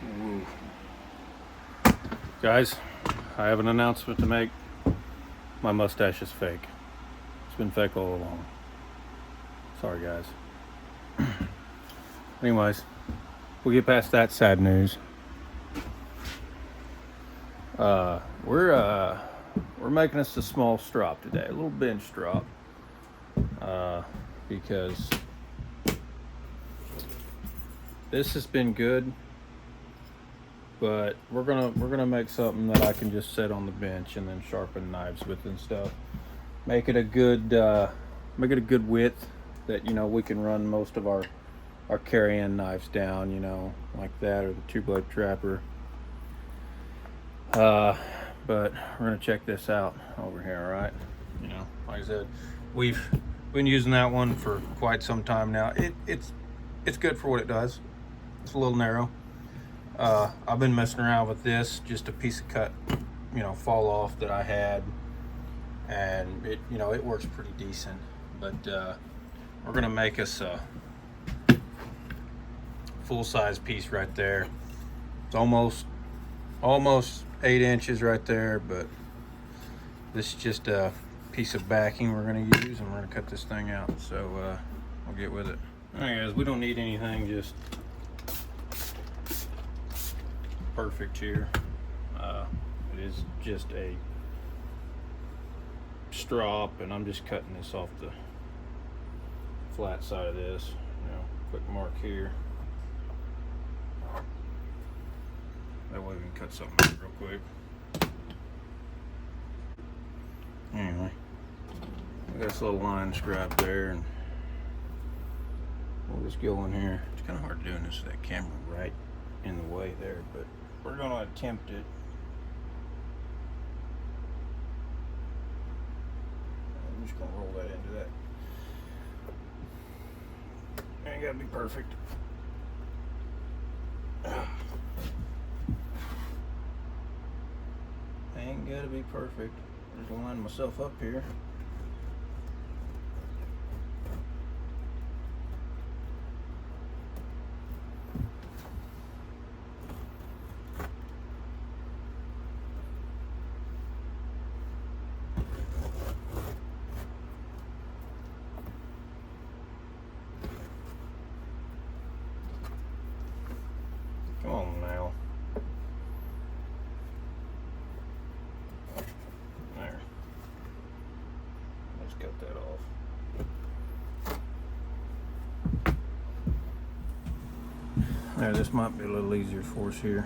Woo. Guys, I have an announcement to make. My mustache is fake. It's been fake all along. Sorry, guys. Anyways, we'll get past that sad news. We're making us a small strop today, a little bench strop, because this has been good, but we're gonna make something that I can just sit on the bench and then sharpen knives with and stuff. Make it a good width that we can run most of our carry-in knives down, like that, or the 2-blade trapper. But we're gonna check this out over here, all right? Like I said, we've been using that one for quite some time now. It's good for what it does. It's a little narrow. I've been messing around with this, just a piece of cut, fall off that I had, and it works pretty decent. But we're gonna make us a full-size piece right there. It's almost 8 inches right there, but this is just a piece of backing we're going to use, and we're going to cut this thing out. So we'll get with it. All right, guys, we don't need anything just perfect here. It is just a strop, and I'm just cutting this off the flat side of this. Quick mark here. That way we can cut something out real quick. Anyway, we got this little line scribed there, and we'll just go in here. It's kind of hard doing this with that camera right in the way there, but we're going to attempt it. I'm just going to roll that into that. Ain't got to be perfect. Ain't gotta be perfect. I'm just line myself up here. Come on now. There. Let's cut that off. There, this might be a little easier for us here.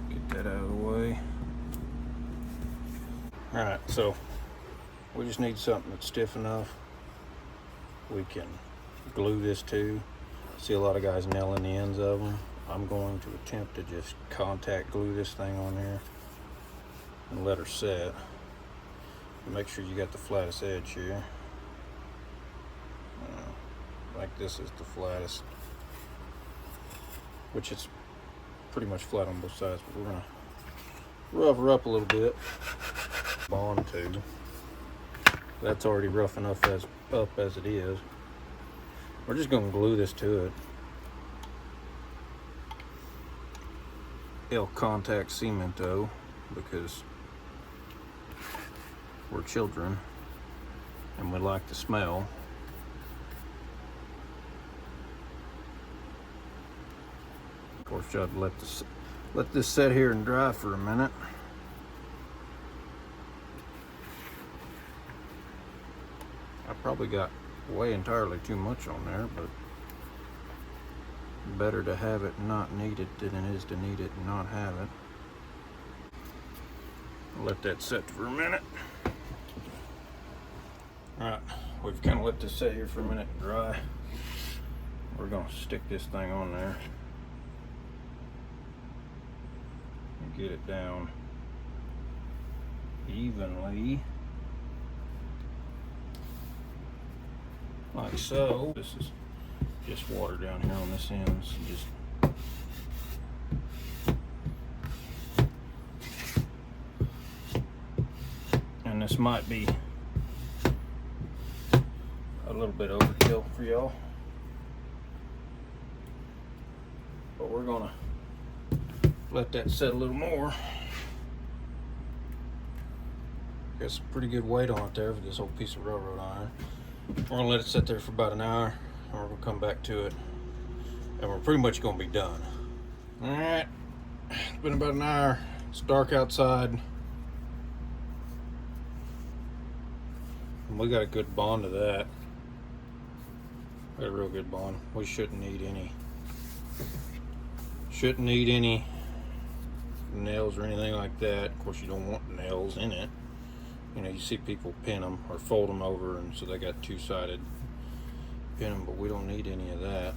Get that out of the way. Alright, so we just need something that's stiff enough we can glue this to. See a lot of guys nailing the ends of them. I'm going to attempt to just contact glue this thing on here and let her set. Make sure you got the flattest edge here. Like this is the flattest, which is pretty much flat on both sides, but we're gonna rough her up a little bit. Bond to. That's already rough enough up as it is. We're just gonna glue this to it. El contact cemento, because we're children and we like the smell. Of course, you ought to let this set here and dry for a minute. I probably got way entirely too much on there, but better to have it and not need it than it is to need it and not have it. I'll let that set for a minute. Alright, we've kind of let this sit here for a minute and dry. We're going to stick this thing on there and get it down evenly, like so. This is just water down here on this end, so just and this might be a little bit overkill for y'all, but we're gonna let that set a little more. Got some pretty good weight on it there for this old piece of railroad iron. We're gonna let it sit there for about an hour, and we're gonna come back to it, and we're pretty much gonna be done. All right, it's been about an hour. It's dark outside, and we got a good bond to that. Got a real good bond. We shouldn't need any nails or anything like that. Of course, you don't want nails in it. You know, you see people pin them or fold them over, and so they got two-sided pin them, but we don't need any of that.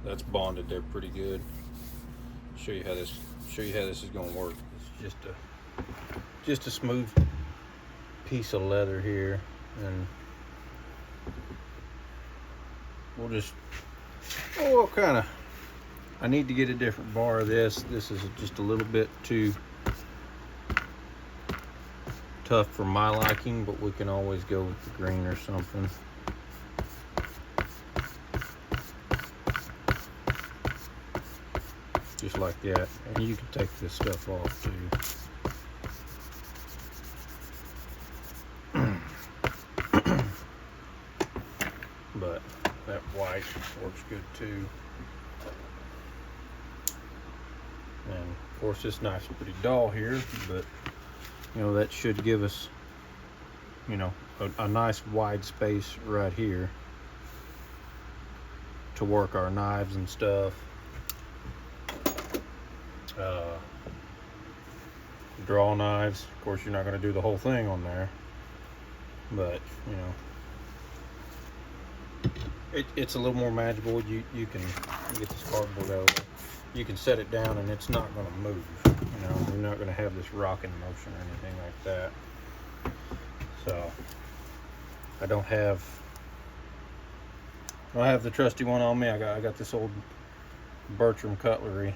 That's bonded there pretty good. Show you how this is going to work. It's just a smooth piece of leather here, and we'll kind of, I need to get a different bar of this. This is just a little bit too tough for my liking, but we can always go with the green or something. Just like that. And you can take this stuff off too. But that white works good too. And of course this knife's pretty dull here, but you know, that should give us, you know, a nice wide space right here to work our knives and stuff. Draw knives, of course you're not going to do the whole thing on there, but you know, it's a little more manageable. You can get this cardboard out, you can set it down and it's not going to move. You know, you're not going to have this rocking motion or anything like that. So I don't have the trusty one on me. I got this old Bertram cutlery,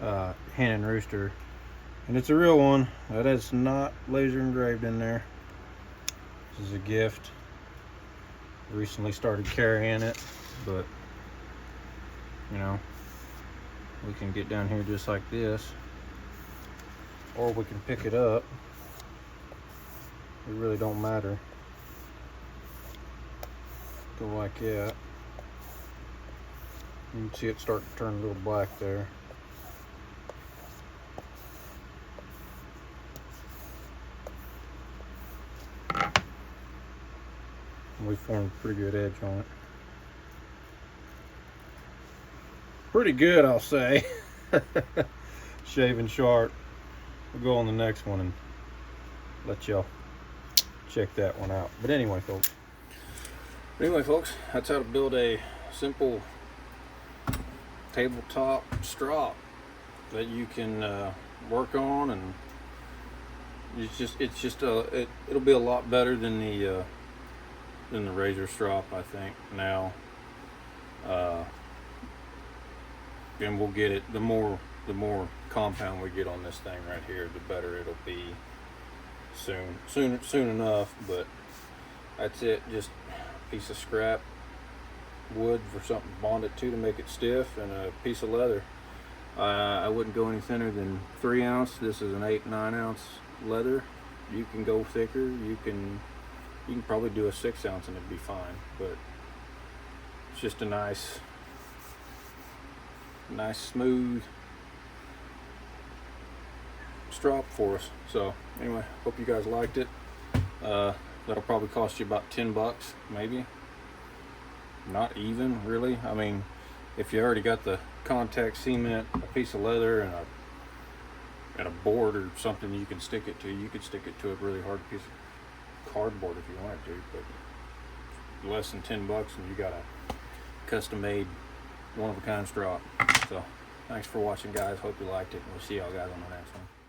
hen and rooster, and it's a real one. That is not laser engraved in there. This is a gift. Recently started carrying it, but you know, we can get down here just like this, or we can pick it up. It really don't matter. Go like that. You can see it start to turn a little black there. And we formed a pretty good edge on it. Pretty good, I'll say. Shaving sharp. We'll go on the next one and let y'all check that one out. But anyway, folks, that's how to build a simple tabletop strop that you can work on, and it'll be a lot better than the razor strop, I think, now. And we'll get it, the more compound we get on this thing right here, the better it'll be soon enough. But that's it, just a piece of scrap wood for something to bond it to make it stiff, and a piece of leather. I wouldn't go any thinner than 3 ounce. This is an 8-9 ounce leather. You can go thicker, you can probably do a 6 ounce and it'd be fine, but it's just a nice smooth strop for us. So anyway, hope you guys liked it. That'll probably cost you about 10 bucks, maybe. Not even, really. I mean, if you already got the contact cement, a piece of leather, and a board or something you can stick it to, you could stick it to a really hard piece of cardboard if you wanted to. But less than 10 bucks and you got a custom made, one of a kind strop. So thanks for watching, guys. Hope you liked it, and we'll see y'all guys on the next one.